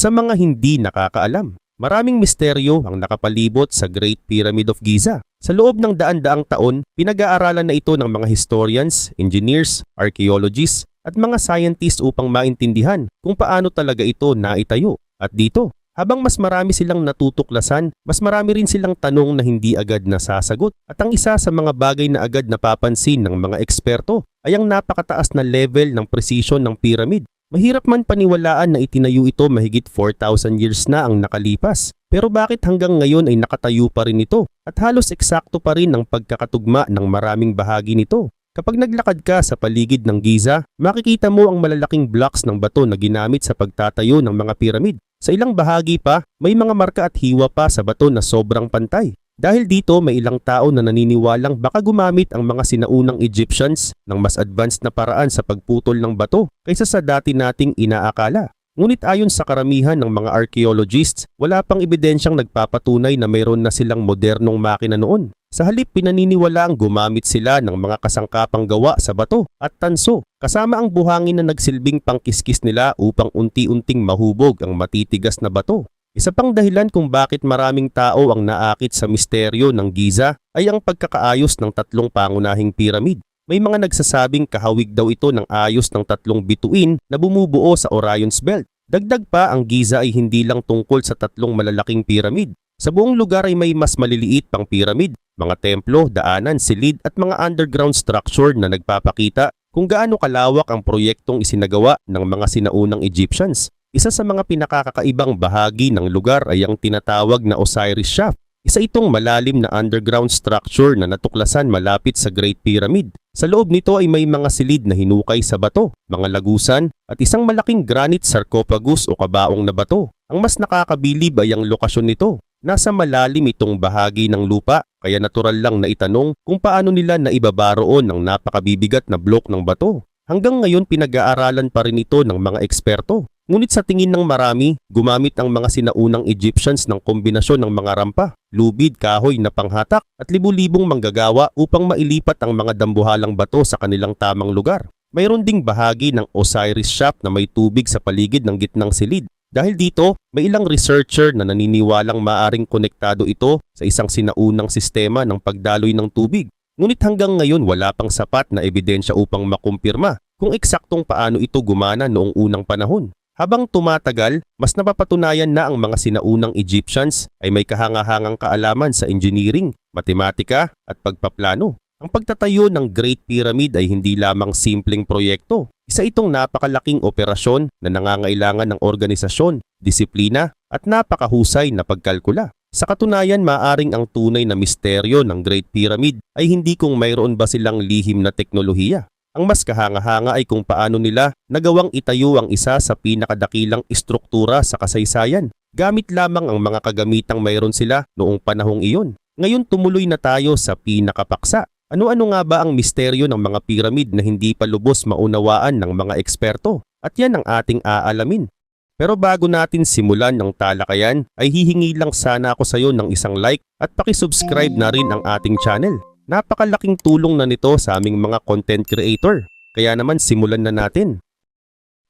Sa mga hindi nakakaalam, maraming misteryo ang nakapalibot sa Great Pyramid of Giza. Sa loob ng daan-daang taon, pinag-aaralan na ito ng mga historians, engineers, archaeologists at mga scientists upang maintindihan kung paano talaga ito naitayo. At dito, habang mas marami silang natutuklasan, mas marami rin silang tanong na hindi agad nasasagot. At ang isa sa mga bagay na agad napapansin ng mga eksperto ay ang napakataas na level ng precision ng pyramid. Mahirap man paniwalaan na itinayo ito mahigit 4,000 years na ang nakalipas. Pero bakit hanggang ngayon ay nakatayo pa rin ito? At halos eksakto pa rin ang pagkakatugma ng maraming bahagi nito. Kapag naglakad ka sa paligid ng Giza, makikita mo ang malalaking blocks ng bato na ginamit sa pagtatayo ng mga piramid. Sa ilang bahagi pa, may mga marka at hiwa pa sa bato na sobrang pantay. Dahil dito may ilang tao na naniniwalang baka gumamit ang mga sinaunang Egyptians ng mas advanced na paraan sa pagputol ng bato kaysa sa dati nating inaakala. Ngunit ayon sa karamihan ng mga archaeologists, wala pang ebidensyang nagpapatunay na mayroon na silang modernong makina noon. Sa halip pinaniniwalaang gumamit sila ng mga kasangkapang gawa sa bato at tanso, kasama ang buhangin na nagsilbing pangkiskis nila upang unti-unting mahubog ang matitigas na bato. Isa pang dahilan kung bakit maraming tao ang naakit sa misteryo ng Giza ay ang pagkakaayos ng tatlong pangunahing piramid. May mga nagsasabing kahawig daw ito ng ayos ng tatlong bituin na bumubuo sa Orion's Belt. Dagdag pa, ang Giza ay hindi lang tungkol sa tatlong malalaking piramid. Sa buong lugar ay may mas maliliit pang piramid, mga templo, daanan, silid at mga underground structure na nagpapakita kung gaano kalawak ang proyektong isinagawa ng mga sinaunang Egyptians. Isa sa mga pinakakakaibang bahagi ng lugar ay ang tinatawag na Osiris Shaft. Isa itong malalim na underground structure na natuklasan malapit sa Great Pyramid. Sa loob nito ay may mga silid na hinukay sa bato, mga lagusan at isang malaking granite sarcophagus o kabaong na bato. Ang mas nakakabilib ay ang lokasyon nito. Nasa malalim itong bahagi ng lupa, kaya natural lang na itanong kung paano nila naibaba roon ang napakabibigat na blok ng bato. Hanggang ngayon pinag-aaralan pa rin ito ng mga eksperto. Ngunit sa tingin ng marami, gumamit ang mga sinaunang Egyptians ng kombinasyon ng mga rampa, lubid, kahoy na panghatak at libu-libong manggagawa upang mailipat ang mga dambuhalang bato sa kanilang tamang lugar. Mayroon ding bahagi ng Osiris Shaft na may tubig sa paligid ng gitnang silid. Dahil dito, may ilang researcher na naniniwalang maaring konektado ito sa isang sinaunang sistema ng pagdaloy ng tubig. Ngunit hanggang ngayon wala pang sapat na ebidensya upang makumpirma kung eksaktong paano ito gumana noong unang panahon. Habang tumatagal, mas napapatunayan na ang mga sinaunang Egyptians ay may kahangahangang kaalaman sa engineering, matematika at pagpaplano. Ang pagtatayo ng Great Pyramid ay hindi lamang simpleng proyekto. Isa itong napakalaking operasyon na nangangailangan ng organisasyon, disiplina at napakahusay na pagkalkula. Sa katunayan, maaring ang tunay na misteryo ng Great Pyramid ay hindi kung mayroon ba silang lihim na teknolohiya. Ang mas kahanga-hanga ay kung paano nila nagawang itayo ang isa sa pinakadakilang istruktura sa kasaysayan. Gamit lamang ang mga kagamitang mayroon sila noong panahong iyon. Ngayon tumuloy na tayo sa pinakapaksa. Ano-ano nga ba ang misteryo ng mga piramid na hindi pa lubos maunawaan ng mga eksperto? At yan ang ating aalamin. Pero bago natin simulan ng talakayan, ay hihingi lang sana ako sa iyo ng isang like at pakisubscribe na rin ang ating channel. Napakalaking tulong na nito sa aming mga content creator. Kaya naman simulan na natin.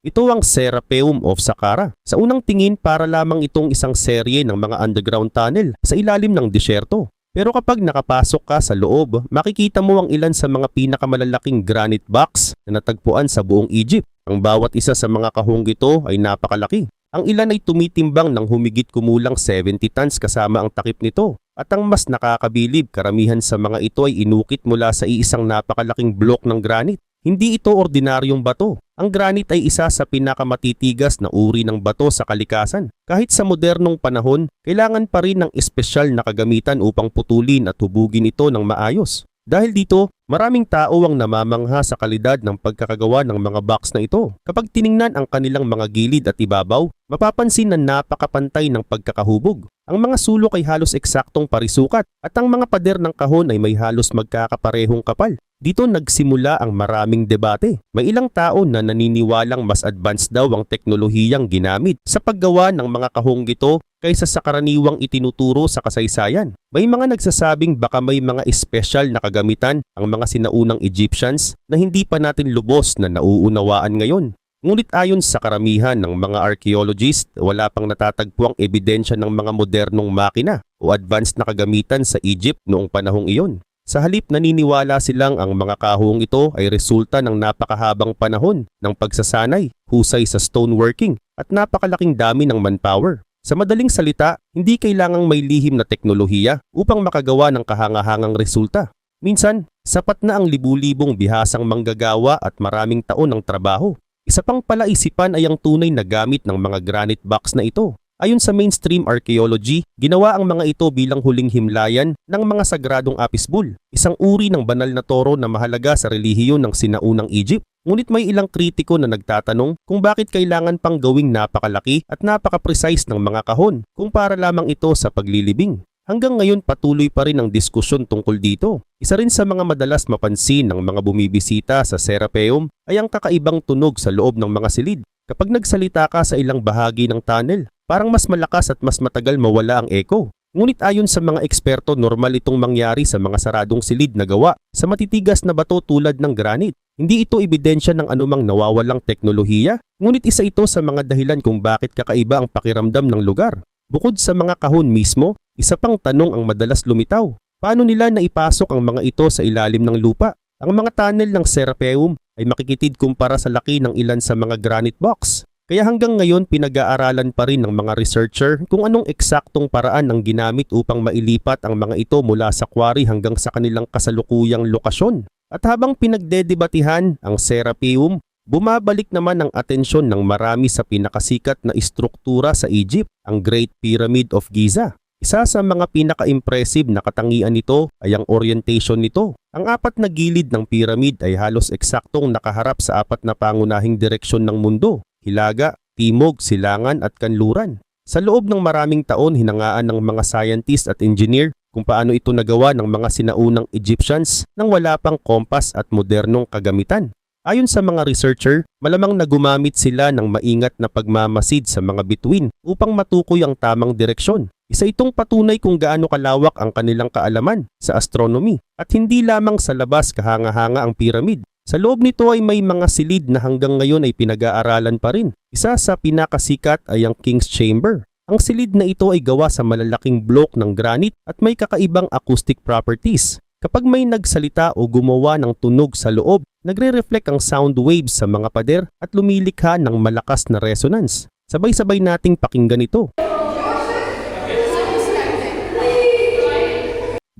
Ito ang Serapeum of Saqqara. Sa unang tingin para lamang itong isang serye ng mga underground tunnel sa ilalim ng disyerto. Pero kapag nakapasok ka sa loob, makikita mo ang ilan sa mga pinakamalalaking granite blocks na natagpuan sa buong Egypt. Ang bawat isa sa mga kahong ito ay napakalaki. Ang ilan ay tumitimbang ng humigit kumulang 70 tons kasama ang takip nito. At ang mas nakakabilib, karamihan sa mga ito ay inukit mula sa iisang napakalaking blok ng granite. Hindi ito ordinaryong bato. Ang granite ay isa sa pinakamatitigas na uri ng bato sa kalikasan. Kahit sa modernong panahon, kailangan pa rin ng espesyal na kagamitan upang putulin at hubugin ito ng maayos. Dahil dito, maraming tao ang namamangha sa kalidad ng pagkakagawa ng mga box na ito. Kapag tiningnan ang kanilang mga gilid at ibabaw, mapapansin na napakapantay ng pagkakahubog. Ang mga sulok ay halos eksaktong parisukat at ang mga pader ng kahon ay may halos magkakaparehong kapal. Dito nagsimula ang maraming debate. May ilang tao na naniniwalang mas advanced daw ang teknolohiyang ginamit sa paggawa ng mga kahong ito kaysa sa karaniwang itinuturo sa kasaysayan. May mga nagsasabing baka may mga espesyal na kagamitan ang mga sinaunang Egyptians na hindi pa natin lubos na nauunawaan ngayon. Ngunit ayon sa karamihan ng mga archaeologist, wala pang natatagpuang ebidensya ng mga modernong makina o advanced na kagamitan sa Egypt noong panahong iyon. Sa halip, naniniwala silang ang mga kahong ito ay resulta ng napakahabang panahon ng pagsasanay, husay sa stoneworking at napakalaking dami ng manpower. Sa madaling salita, hindi kailangang may lihim na teknolohiya upang makagawa ng kahangahangang resulta. Minsan, sapat na ang libu-libong bihasang manggagawa at maraming taon ng trabaho. Isa pang palaisipan ay ang tunay na gamit ng mga granite box na ito. Ayon sa mainstream archaeology, ginawa ang mga ito bilang huling himlayan ng mga sagradong apisbul, isang uri ng banal na toro na mahalaga sa relihiyon ng sinaunang Egypt. Ngunit may ilang kritiko na nagtatanong kung bakit kailangan pang gawing napakalaki at napaka-precise ng mga kahon kung para lamang ito sa paglilibing. Hanggang ngayon patuloy pa rin ang diskusyon tungkol dito. Isa rin sa mga madalas mapansin ng mga bumibisita sa Serapeum ay ang kakaibang tunog sa loob ng mga silid. Kapag nagsalita ka sa ilang bahagi ng tunnel, parang mas malakas at mas matagal mawala ang echo. Ngunit ayon sa mga eksperto, normal itong mangyari sa mga saradong silid na gawa sa matitigas na bato tulad ng granite. Hindi ito ebidensya ng anumang nawawalang teknolohiya, ngunit isa ito sa mga dahilan kung bakit kakaiba ang pakiramdam ng lugar. Bukod sa mga kahon mismo, isa pang tanong ang madalas lumitaw. Paano nila naipasok ang mga ito sa ilalim ng lupa? Ang mga tunnel ng Serapeum ay makikitid kumpara sa laki ng ilan sa mga granite box. Kaya hanggang ngayon pinag-aaralan pa rin ng mga researcher kung anong eksaktong paraan ang ginamit upang mailipat ang mga ito mula sa quarry hanggang sa kanilang kasalukuyang lokasyon. At habang pinagdedebatihan ang Serapeum, bumabalik naman ang atensyon ng marami sa pinakasikat na istruktura sa Egypt, ang Great Pyramid of Giza. Isa sa mga pinaka-impressive na katangian nito ay ang orientation nito. Ang apat na gilid ng pyramid ay halos eksaktong nakaharap sa apat na pangunahing direksyon ng mundo: hilaga, timog, silangan at kanluran. Sa loob ng maraming taon, hinangaan ng mga scientist at engineer kung paano ito nagawa ng mga sinaunang Egyptians nang wala pang kompas at modernong kagamitan. Ayon sa mga researcher, malamang na gumamit sila ng maingat na pagmamasid sa mga bituin upang matukoy ang tamang direksyon. Isa itong patunay kung gaano kalawak ang kanilang kaalaman sa astronomy at hindi lamang sa labas kahanga-hanga ang pyramid. Sa loob nito ay may mga silid na hanggang ngayon ay pinag-aaralan pa rin. Isa sa pinakasikat ay ang King's Chamber. Ang silid na ito ay gawa sa malalaking block ng granite at may kakaibang acoustic properties. Kapag may nagsalita o gumawa ng tunog sa loob, nagre-reflect ang sound waves sa mga pader at lumilikha ng malakas na resonance. Sabay-sabay nating pakinggan ito.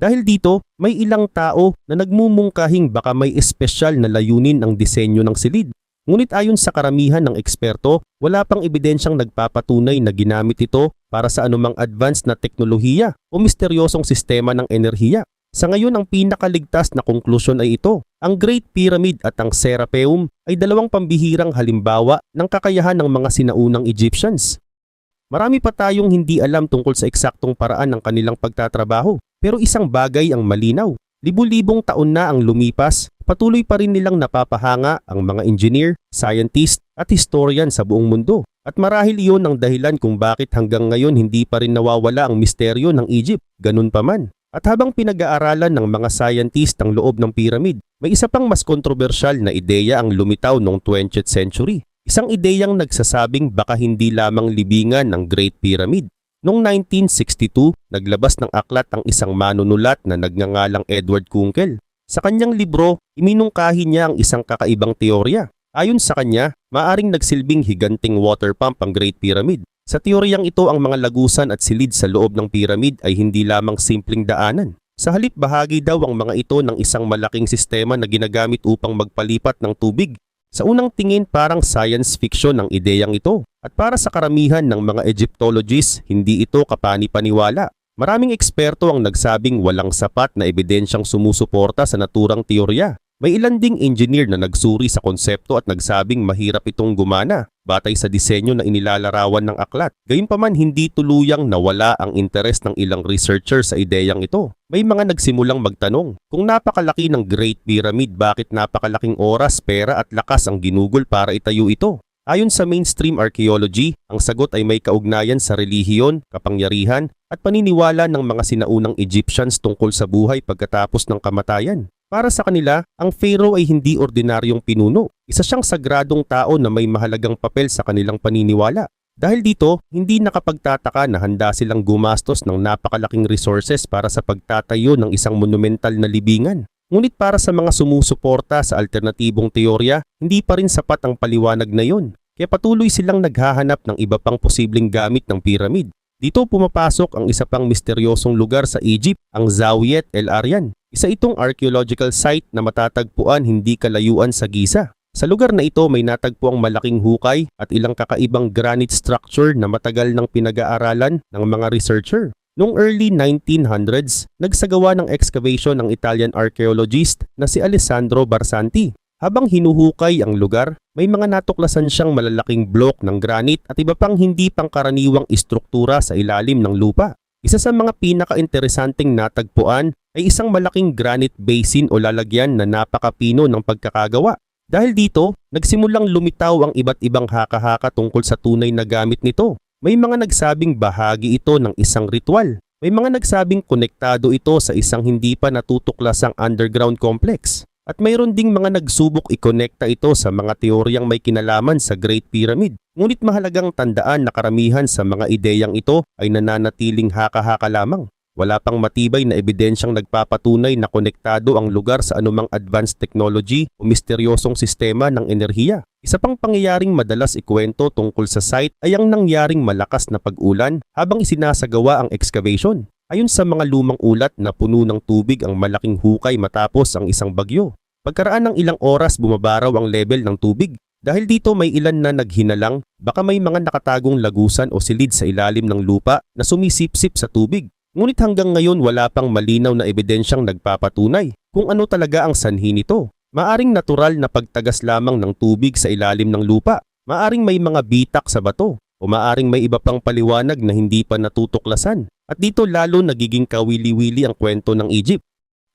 Dahil dito, may ilang tao na nagmumungkahing baka may espesyal na layunin ang disenyo ng silid. Ngunit ayon sa karamihan ng eksperto, wala pang ebidensyang nagpapatunay na ginamit ito para sa anumang advanced na teknolohiya o misteryosong sistema ng enerhiya. Sa ngayon, ang pinakaligtas na konklusyon ay ito. Ang Great Pyramid at ang Serapeum ay dalawang pambihirang halimbawa ng kakayahan ng mga sinaunang Egyptians. Marami pa tayong hindi alam tungkol sa eksaktong paraan ng kanilang pagtatrabaho. Pero isang bagay ang malinaw. Libu-libong taon na ang lumipas, patuloy pa rin nilang napapahanga ang mga engineer, scientist at historian sa buong mundo. At marahil iyon ang dahilan kung bakit hanggang ngayon hindi pa rin nawawala ang misteryo ng Egypt. Ganun pa man. At habang pinag-aaralan ng mga scientist ang loob ng pyramid, may isa pang mas kontrobersyal na ideya ang lumitaw noong 20th century. Isang ideyang nagsasabing baka hindi lamang libingan ng Great Pyramid. Noong 1962, naglabas ng aklat ang isang manunulat na nagngangalang Edward Kunkel. Sa kanyang libro, iminungkahi niya ang isang kakaibang teorya. Ayon sa kanya, maaring nagsilbing higanting water pump ang Great Pyramid. Sa teoryang ito, ang mga lagusan at silid sa loob ng pyramid ay hindi lamang simpleng daanan. Sa halip, bahagi daw ang mga ito ng isang malaking sistema na ginagamit upang magpalipat ng tubig. Sa unang tingin, parang science fiction ang ideyang ito. At para sa karamihan ng mga Egyptologists, hindi ito kapani-paniwala. Maraming eksperto ang nagsabing walang sapat na ebidensyang sumusuporta sa naturang teorya. May ilan ding engineer na nagsuri sa konsepto at nagsabing mahirap itong gumana batay sa disenyo na inilalarawan ng aklat. Gayunpaman, hindi tuluyang nawala ang interes ng ilang researcher sa ideyang ito. May mga nagsimulang magtanong, kung napakalaki ng Great Pyramid, bakit napakalaking oras, pera at lakas ang ginugol para itayo ito? Ayon sa mainstream archaeology, ang sagot ay may kaugnayan sa relihiyon, kapangyarihan at paniniwala ng mga sinaunang Egyptians tungkol sa buhay pagkatapos ng kamatayan. Para sa kanila, ang pharaoh ay hindi ordinaryong pinuno. Isa siyang sagradong tao na may mahalagang papel sa kanilang paniniwala. Dahil dito, hindi nakapagtataka na handa silang gumastos ng napakalaking resources para sa pagtatayo ng isang monumental na libingan. Ngunit para sa mga sumusuporta sa alternatibong teorya, hindi pa rin sapat ang paliwanag na yon. Kaya patuloy silang naghahanap ng iba pang posibleng gamit ng pyramid. Dito pumapasok ang isa pang misteryosong lugar sa Egypt, ang Zawiet El Aryan. Isa itong archaeological site na matatagpuan hindi kalayuan sa Giza. Sa lugar na ito may natagpuang malaking hukay at ilang kakaibang granite structure na matagal nang pinag-aaralan ng mga researcher. Noong early 1900s, nagsagawa ng excavation ng Italian archaeologist na si Alessandro Barsanti. Habang hinuhukay ang lugar, may mga natuklasan siyang malalaking block ng granite at iba pang hindi pangkaraniwang istruktura sa ilalim ng lupa. Isa sa mga pinaka-interesanting natagpuan ay isang malaking granite basin o lalagyan na napakapino ng pagkakagawa. Dahil dito, nagsimulang lumitaw ang iba't ibang haka-haka tungkol sa tunay na gamit nito. May mga nagsabing bahagi ito ng isang ritual. May mga nagsabing konektado ito sa isang hindi pa natutuklasang underground complex. At mayroon ding mga nagsubok ikonekta ito sa mga teoryang may kinalaman sa Great Pyramid. Ngunit mahalagang tandaan na karamihan sa mga ideyang ito ay nananatiling haka-haka lamang. Wala pang matibay na ebidensyang nagpapatunay na konektado ang lugar sa anumang advanced technology o misteryosong sistema ng enerhiya. Isa pang pangyayaring madalas ikwento tungkol sa site ay ang nangyaring malakas na pag-ulan habang isinasagawa ang excavation. Ayon sa mga lumang ulat na puno ng tubig ang malaking hukay matapos ang isang bagyo. Pagkaraan ng ilang oras bumaba raw ang level ng tubig. Dahil dito may ilan na naghinalang baka may mga nakatagong lagusan o silid sa ilalim ng lupa na sumisipsip sa tubig. Ngunit hanggang ngayon wala pang malinaw na ebidensyang nagpapatunay kung ano talaga ang sanhi nito. Maaring natural na pagtagas lamang ng tubig sa ilalim ng lupa. Maaring may mga bitak sa bato. O maaring may iba pang paliwanag na hindi pa natutuklasan. At dito lalo nagiging kawili-wili ang kwento ng Egypt.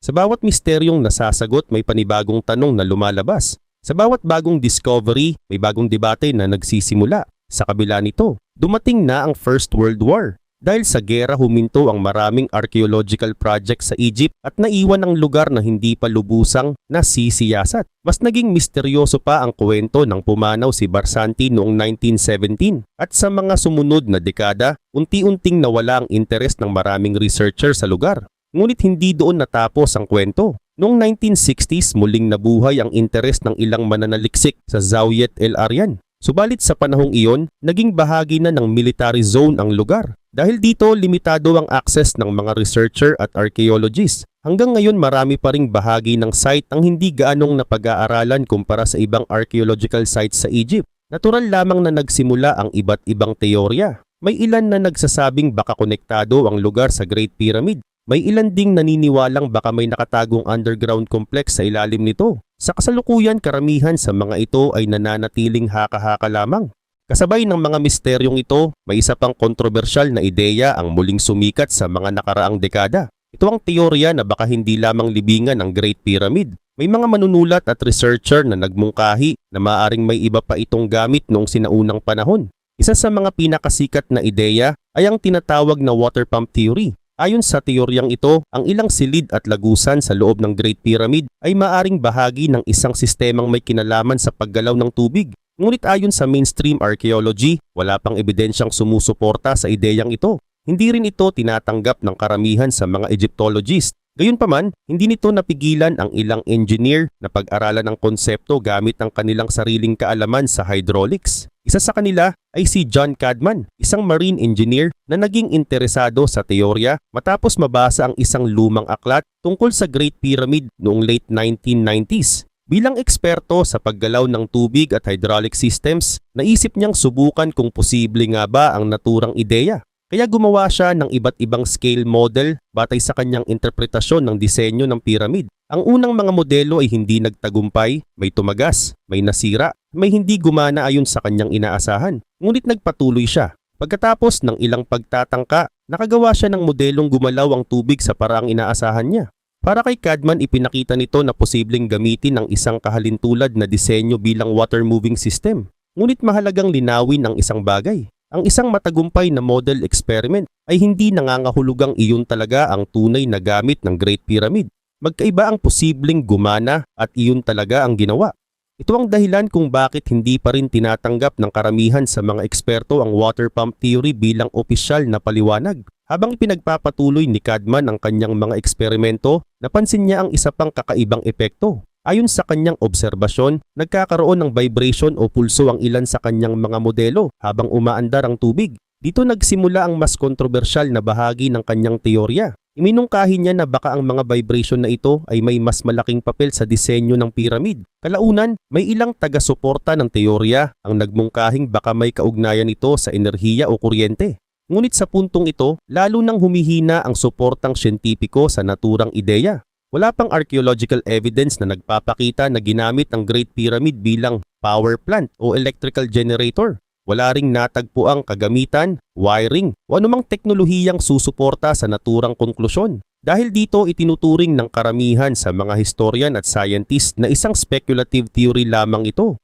Sa bawat misteryong nasasagot may panibagong tanong na lumalabas. Sa bawat bagong discovery may bagong debate na nagsisimula. Sa kabila nito, dumating na ang First World War. Dahil sa gera huminto ang maraming archaeological projects sa Egypt at naiwan ang lugar na hindi pa lubusang nasisiyasat. Mas naging misteryoso pa ang kwento ng pumanaw si Barsanti noong 1917 at sa mga sumunod na dekada, unti-unting nawala ang interes ng maraming researcher sa lugar. Ngunit hindi doon natapos ang kwento. Noong 1960s muling nabuhay ang interes ng ilang mananaliksik sa Zawiet El Aryan. Subalit sa panahong iyon, naging bahagi na ng military zone ang lugar. Dahil dito, limitado ang access ng mga researcher at archaeologists. Hanggang ngayon marami pa ring bahagi ng site ang hindi gaanong napag-aaralan kumpara sa ibang archaeological sites sa Egypt. Natural lamang na nagsimula ang iba't ibang teorya. May ilan na nagsasabing baka konektado ang lugar sa Great Pyramid. May ilan ding naniniwalang baka may nakatagong underground complex sa ilalim nito. Sa kasalukuyan, karamihan sa mga ito ay nananatiling haka-haka lamang. Kasabay ng mga misteryong ito, may isa pang kontrobersyal na ideya ang muling sumikat sa mga nakaraang dekada. Ito ang teorya na baka hindi lamang libingan ang Great Pyramid. May mga manunulat at researcher na nagmungkahi na maaaring may iba pa itong gamit noong sinaunang panahon. Isa sa mga pinakasikat na ideya ay ang tinatawag na water pump theory. Ayon sa teoryang ito, ang ilang silid at lagusan sa loob ng Great Pyramid ay maaring bahagi ng isang sistemang may kinalaman sa paggalaw ng tubig. Ngunit ayon sa mainstream archaeology, wala pang ebidensyang sumusuporta sa ideyang ito. Hindi rin ito tinatanggap ng karamihan sa mga Egyptologists. Gayunpaman, hindi nito napigilan ang ilang engineer na pag-aralan ang konsepto gamit ang kanilang sariling kaalaman sa hydraulics. Isa sa kanila ay si John Cadman, isang marine engineer na naging interesado sa teorya matapos mabasa ang isang lumang aklat tungkol sa Great Pyramid noong late 1990s. Bilang eksperto sa paggalaw ng tubig at hydraulic systems, naisip niyang subukan kung posible nga ba ang naturang ideya. Kaya gumawa siya ng iba't ibang scale model batay sa kanyang interpretasyon ng disenyo ng pyramid. Ang unang mga modelo ay hindi nagtagumpay, may tumagas, may nasira, may hindi gumana ayon sa kanyang inaasahan. Ngunit nagpatuloy siya. Pagkatapos ng ilang pagtatangka, nakagawa siya ng modelong gumalaw ang tubig sa paraang inaasahan niya. Para kay Cadman, ipinakita nito na posibleng gamitin ang isang kahalintulad na disenyo bilang water moving system. Ngunit mahalagang linawin ang isang bagay. Ang isang matagumpay na model experiment ay hindi nangangahulugang iyon talaga ang tunay na gamit ng Great Pyramid. magkaiba ang posibleng gumana at iyon talaga ang ginawa. Ito ang dahilan kung bakit hindi pa rin tinatanggap ng karamihan sa mga eksperto ang water pump theory bilang opisyal na paliwanag. Habang pinagpapatuloy ni Cadman ang kanyang mga eksperimento, napansin niya ang isa pang kakaibang epekto. Ayon sa kanyang obserbasyon, nagkakaroon ng vibration o pulso ang ilan sa kanyang mga modelo habang umaandar ang tubig. Dito nagsimula ang mas kontrobersyal na bahagi ng kanyang teorya. Iminungkahi niya na baka ang mga vibration na ito ay may mas malaking papel sa disenyo ng pyramid. Kalaunan, may ilang taga-suporta ng teorya ang nagmungkahing baka may kaugnayan ito sa enerhiya o kuryente. Ngunit sa puntong ito, lalo nang humihina ang suportang siyentipiko sa naturang ideya. Wala pang archaeological evidence na nagpapakita na ginamit ang Great Pyramid bilang power plant o electrical generator. Wala ring natagpuang kagamitan, wiring o anumang teknolohiyang susuporta sa naturang konklusyon. Dahil dito itinuturing ng karamihan sa mga historian at scientist na isang speculative theory lamang ito.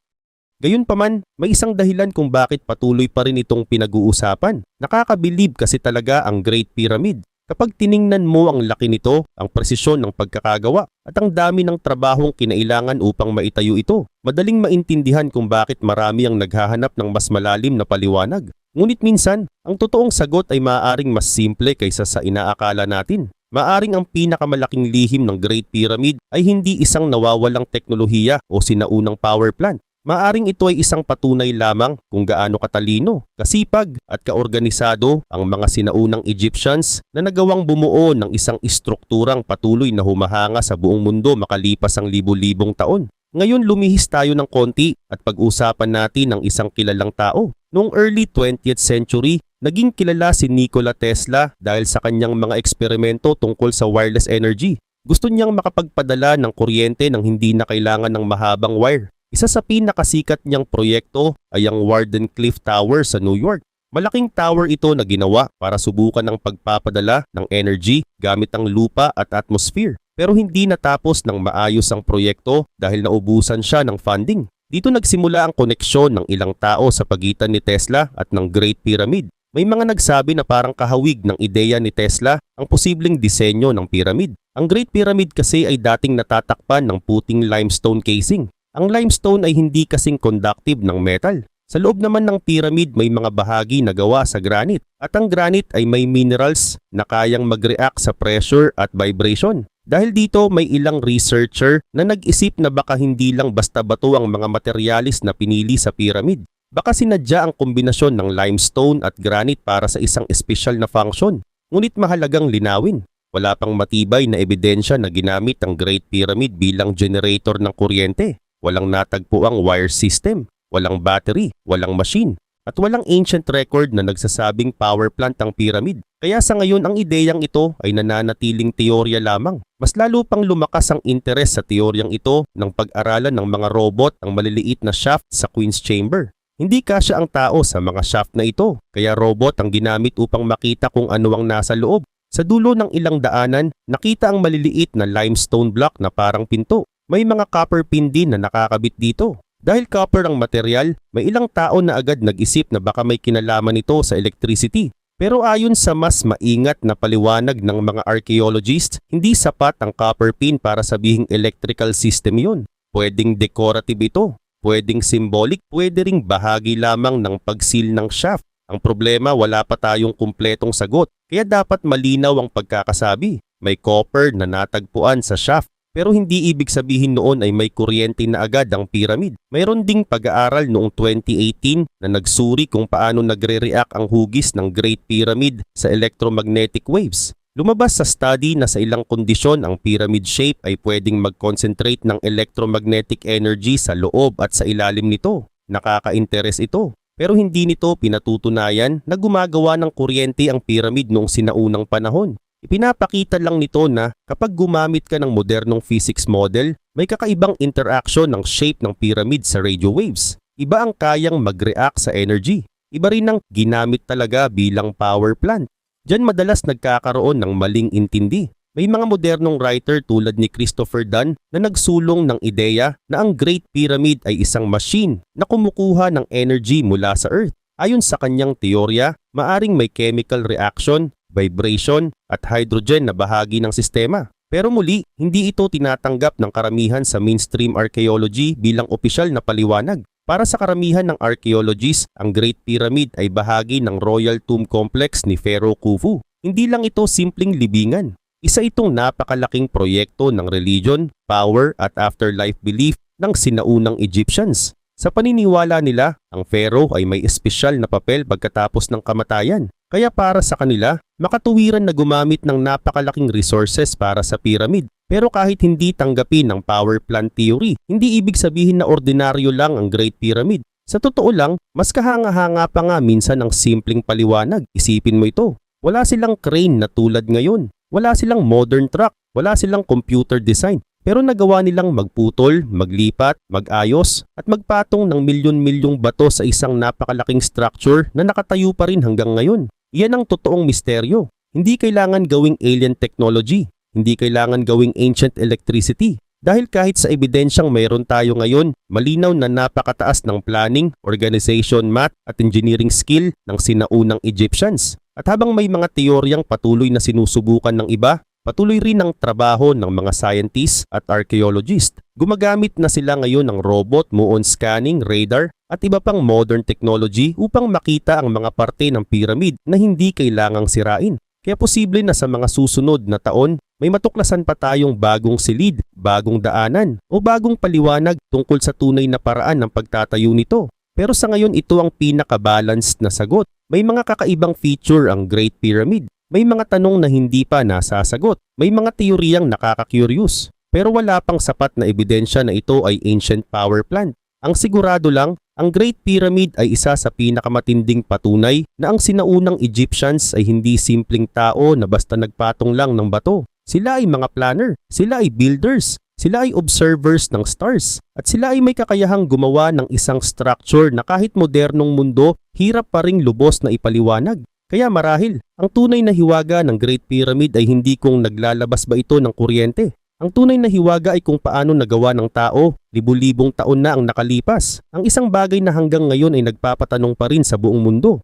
Gayunpaman, may isang dahilan kung bakit patuloy pa rin itong pinag-uusapan. Nakakabilib kasi talaga ang Great Pyramid. Kapag tiningnan mo ang laki nito, ang presisyon ng pagkakagawa at ang dami ng trabahong kinailangan upang maitayo ito, madaling maintindihan kung bakit marami ang naghahanap ng mas malalim na paliwanag. Ngunit minsan, ang totoong sagot ay maaaring mas simple kaysa sa inaakala natin. Maaaring ang pinakamalaking lihim ng Great Pyramid ay hindi isang nawawalang teknolohiya o sinaunang power plant. Maaring ito ay isang patunay lamang kung gaano katalino, kasipag at kaorganisado ang mga sinaunang Egyptians na nagawang bumuo ng isang istrukturang patuloy na humahanga sa buong mundo makalipas ang libu-libong taon. Ngayon lumihis tayo ng konti at pag-usapan natin ang isang kilalang tao. Noong early 20th century, naging kilala si Nikola Tesla dahil sa kanyang mga eksperimento tungkol sa wireless energy. Gusto niyang makapagpadala ng kuryente nang hindi na kailangan ng mahabang wire. Isa sa pinakasikat niyang proyekto ay ang Wardenclyffe Tower sa New York. Malaking tower ito na ginawa para subukan ang pagpapadala ng energy gamit ang lupa at atmosphere. Pero hindi natapos ng maayos ang proyekto dahil naubusan siya ng funding. Dito nagsimula ang koneksyon ng ilang tao sa pagitan ni Tesla at ng Great Pyramid. May mga nagsabi na parang kahawig ng ideya ni Tesla ang posibleng disenyo ng pyramid. Ang Great Pyramid kasi ay dating natatakpan ng puting limestone casing. Ang limestone ay hindi kasing conductive ng metal. Sa loob naman ng pyramid may mga bahagi na gawa sa granite at ang granite ay may minerals na kayang mag-react sa pressure at vibration. Dahil dito may ilang researcher na nag-isip na baka hindi lang basta bato ang mga materialis na pinili sa pyramid. Baka sinadya ang kombinasyon ng limestone at granite para sa isang espesyal na function. Ngunit mahalagang linawin. Wala pang matibay na ebidensya na ginamit ang Great Pyramid bilang generator ng kuryente. Walang natagpuang wire system, walang battery, walang machine, at walang ancient record na nagsasabing power plant ang pyramid. Kaya sa ngayon ang ideyang ito ay nananatiling teorya lamang. Mas lalo pang lumakas ang interes sa teoryang ito ng pag-aralan ng mga robot ang maliliit na shaft sa Queen's Chamber. Hindi kasya ang tao sa mga shaft na ito, kaya robot ang ginamit upang makita kung ano ang nasa loob. Sa dulo ng ilang daanan, nakita ang maliliit na limestone block na parang pinto. May mga copper pin din na nakakabit dito. Dahil copper ang material, may ilang tao na agad nag-isip na baka may kinalaman ito sa electricity. Pero ayon sa mas maingat na paliwanag ng mga archaeologists, hindi sapat ang copper pin para sabihing electrical system yun. Pwedeng decorative ito, pwedeng symbolic, pwede ring bahagi lamang ng pagsil ng shaft. Ang problema, wala pa tayong kumpletong sagot, kaya dapat malinaw ang pagkakasabi. May copper na natagpuan sa shaft. Pero hindi ibig sabihin noon ay may kuryente na agad ang pyramid. Mayroon ding pag-aaral noong 2018 na nagsuri kung paano nagre-react ang hugis ng Great Pyramid sa electromagnetic waves. Lumabas sa study na sa ilang kondisyon ang pyramid shape ay pwedeng mag-concentrate ng electromagnetic energy sa loob at sa ilalim nito. Nakaka-interes ito. Pero hindi nito pinatutunayan na gumagawa ng kuryente ang pyramid noong sinaunang panahon. Ipinapakita lang nito na kapag gumamit ka ng modernong physics model, may kakaibang interaction ng shape ng pyramid sa radio waves. Iba ang kayang mag-react sa energy. Iba rin ang ginamit talaga bilang power plant. Diyan madalas nagkakaroon ng maling intindi. May mga modernong writer tulad ni Christopher Dunn na nagsulong ng ideya na ang Great Pyramid ay isang machine na kumukuha ng energy mula sa Earth. Ayon sa kanyang teorya, maaring may chemical reaction, vibration at hydrogen na bahagi ng sistema. Pero muli, hindi ito tinatanggap ng karamihan sa mainstream archaeology bilang opisyal na paliwanag. Para sa karamihan ng archaeologists, ang Great Pyramid ay bahagi ng Royal Tomb Complex ni Pharaoh Khufu. Hindi lang ito simpleng libingan. Isa itong napakalaking proyekto ng religion, power at afterlife belief ng sinaunang Egyptians. Sa paniniwala nila, ang Pharaoh ay may espesyal na papel pagkatapos ng kamatayan. Kaya para sa kanila, makatuwiran na gumamit ng napakalaking resources para sa pyramid. Pero kahit hindi tanggapin ang power plant theory, hindi ibig sabihin na ordinaryo lang ang Great Pyramid. Sa totoo lang, mas kahanga-hanga pa nga minsan ang simpleng paliwanag. Isipin mo ito. Wala silang crane na tulad ngayon. Wala silang modern truck. Wala silang computer design. Pero nagawa nilang magputol, maglipat, mag-ayos, at magpatong ng milyon-milyong bato sa isang napakalaking structure na nakatayo pa rin hanggang ngayon. Iyan ang totoong misteryo. Hindi kailangan gawing alien technology. Hindi kailangan gawing ancient electricity. Dahil kahit sa ebidensyang mayroon tayo ngayon, malinaw na napakataas ng planning, organization, math at engineering skill ng sinaunang Egyptians. At habang may mga teoryang patuloy na sinusubukan ng iba, patuloy rin ang trabaho ng mga scientists at archaeologists. Gumagamit na sila ngayon ng robot, muon scanning, radar at iba pang modern technology upang makita ang mga parte ng pyramid na hindi kailangang sirain. Kaya posible na sa mga susunod na taon, may matuklasan pa tayong bagong silid, bagong daanan o bagong paliwanag tungkol sa tunay na paraan ng pagtatayo nito. Pero sa ngayon ito ang pinaka-balanced na sagot. May mga kakaibang feature ang Great Pyramid. May mga tanong na hindi pa nasasagot. May mga teoryang nakaka-curious. Pero wala pang sapat na ebidensya na ito ay ancient power plant. Ang sigurado lang, ang Great Pyramid ay isa sa pinakamatinding patunay na ang sinaunang Egyptians ay hindi simpleng tao na basta nagpatong lang ng bato. Sila ay mga planner, sila ay builders, sila ay observers ng stars, at sila ay may kakayahang gumawa ng isang structure na kahit modernong mundo, hirap pa ring lubos na ipaliwanag. Kaya marahil, ang tunay na hiwaga ng Great Pyramid ay hindi kung naglalabas ba ito ng kuryente. Ang tunay na hiwaga ay kung paano nagawa ng tao, libu-libong taon na ang nakalipas. Ang isang bagay na hanggang ngayon ay nagpapatanong pa rin sa buong mundo.